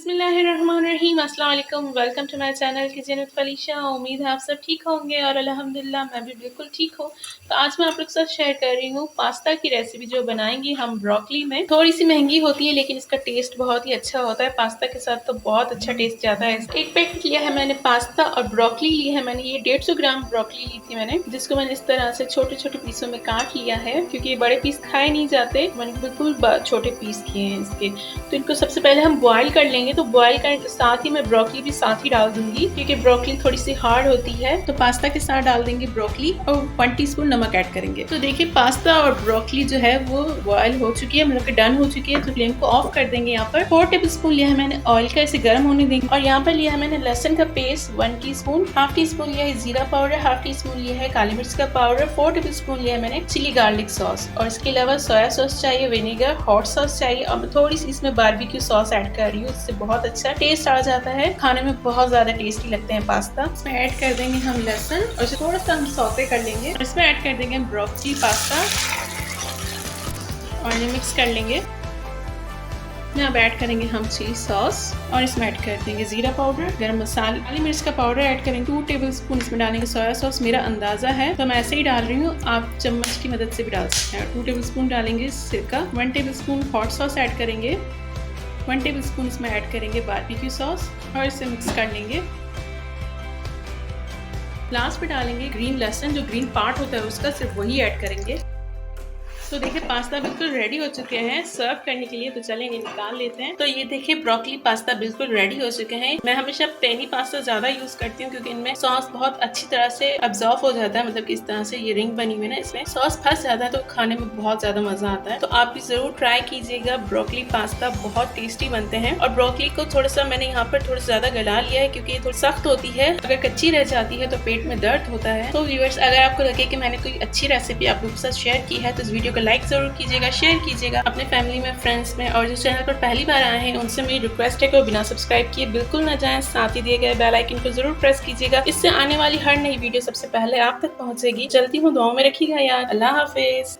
बिस्मिल्लाहिर्रहमानिर्रहीम, अस्सलाम वालेकुम। Welcome to my channel kitchen with Falisha. उम्मीद है आप सब ठीक होंगे और अल्हम्दुलिल्लाह मैं भी बिल्कुल ठीक हूँ। तो आज मैं आप लोग के साथ शेयर कर रही हूँ पास्ता की रेसिपी जो बनाएंगे हम ब्रोकली में। थोड़ी सी महंगी होती है लेकिन इसका टेस्ट बहुत ही अच्छा होता है। पास्ता के साथ तो बहुत अच्छा टेस्ट जाता है। एक पैकेट लिया है मैंने पास्ता और ब्रोकली ली है मैंने। ये 150 ग्राम ब्रोकली ली थी मैंने, जिसको मैंने इस तरह से छोटे छोटे पीसों में काट लिया है क्योंकि ये बड़े पीस खाए नहीं जाते। मैंने बिल्कुल छोटे पीस किए हैं इसके। तो इनको सबसे पहले हम बॉईल कर लेंगे। तो बॉईल करने के साथ ही मैं ब्रोकली भी साथ ही डाल दूंगी क्योंकि ब्रोकली थोड़ी सी हार्ड होती है। तो पास्ता के साथ डाल देंगे ब्रोकली और 1 टीस्पून नमक ऐड करेंगे। तो देखिए पास्ता और ब्रोकली जो है वो बॉईल हो चुकी है, मतलब कि डन हो चुकी है। तो फ्लेम को ऑफ कर देंगे। यहाँ पर 4 टेबल स्पून लिया है मैंने ऑयल का, इसे गर्म होने देंगे। और यहाँ पर लिया है मैंने लहसुन का paste 1 teaspoon, half tea spoon लिया है जीरा पाउडर, हाफ टी स्पून लिया है काली मिर्च का पाउडर, 4 टेबल स्पून लिया है मैंने चिली गार्लिक सॉस। और इसके अलावा सोया सॉस चाहिए, विनेगर, हॉट सॉस चाहिए और थोड़ी सी इसमें बारबेक्यू सॉस ऐड कर रही हूँ। इससे बहुत अच्छा टेस्ट आ जाता है, खाने में बहुत ज्यादा टेस्टी लगते हैं पास्ता। इसमें ऐड कर देंगे हम लहसुन और इसे थोड़ा सा हम सौते कर लेंगे। इसमें ऐड कर देंगे हम ब्रोकली पास्ता और ये मिक्स कर लेंगे। अब ऐड करेंगे हम चिली सॉस और इसमें ऐड कर देंगे जीरा पाउडर, गरम मसाला, काली मिर्च का पाउडर ऐड करेंगे 2 टेबल स्पून। इसमें डालेंगे सोया सॉस, मेरा अंदाजा है तो मैं ऐसे ही डाल रही हूँ, आप चम्मच की मदद से भी डाल सकते हैं। 2 टेबल स्पून डालेंगे सिरका, 1 table spoon hot sauce add करेंगे, 1 टेबल स्पून इसमें ऐड करेंगे बारबेक्यू सॉस और इसे मिक्स कर लेंगे। लास्ट में डालेंगे ग्रीन लहसुन, जो ग्रीन पार्ट होता है उसका सिर्फ वही ऐड करेंगे। तो देखिए पास्ता बिल्कुल रेडी हो चुके हैं सर्व करने के लिए। तो चलेंगे निकाल लेते हैं। तो ये देखिए ब्रोकली पास्ता बिल्कुल रेडी हो चुके हैं। मैं हमेशा पेनी पास्ता ज्यादा यूज करती हूँ क्योंकि इनमें सॉस बहुत अच्छी तरह से अब्जॉर्ब हो जाता है, मतलब कि इस तरह से ये रिंग बनी हुई है ना, इसमें सॉस फंस जाता है तो खाने में बहुत ज्यादा मजा आता है। तो आप भी जरूर ट्राई कीजिएगा। ब्रोकली पास्ता बहुत टेस्टी बनते हैं। और ब्रोकली को थोड़ा सा मैंने यहाँ पर थोड़ा ज्यादा गला लिया है क्योंकि ये थोड़ी सख्त होती है, अगर कच्ची रह जाती है तो पेट में दर्द होता है। तो व्यूअर्स, अगर आपको लगे कि मैंने कोई अच्छी रेसिपी आप लोगों के साथ शेयर की है तो इस वीडियो को लाइक जरूर कीजिएगा, शेयर कीजिएगा अपने फैमिली में, फ्रेंड्स में। और जो चैनल पर पहली बार आए हैं उनसे मेरी रिक्वेस्ट है कि वो बिना सब्सक्राइब किए बिल्कुल ना जाएं। साथ ही दिए गए बेल आइकन को जरूर प्रेस कीजिएगा, इससे आने वाली हर नई वीडियो सबसे पहले आप तक पहुंचेगी। चलती हूँ, दुआओं में रखिएगा याद। अल्लाह हाफिज।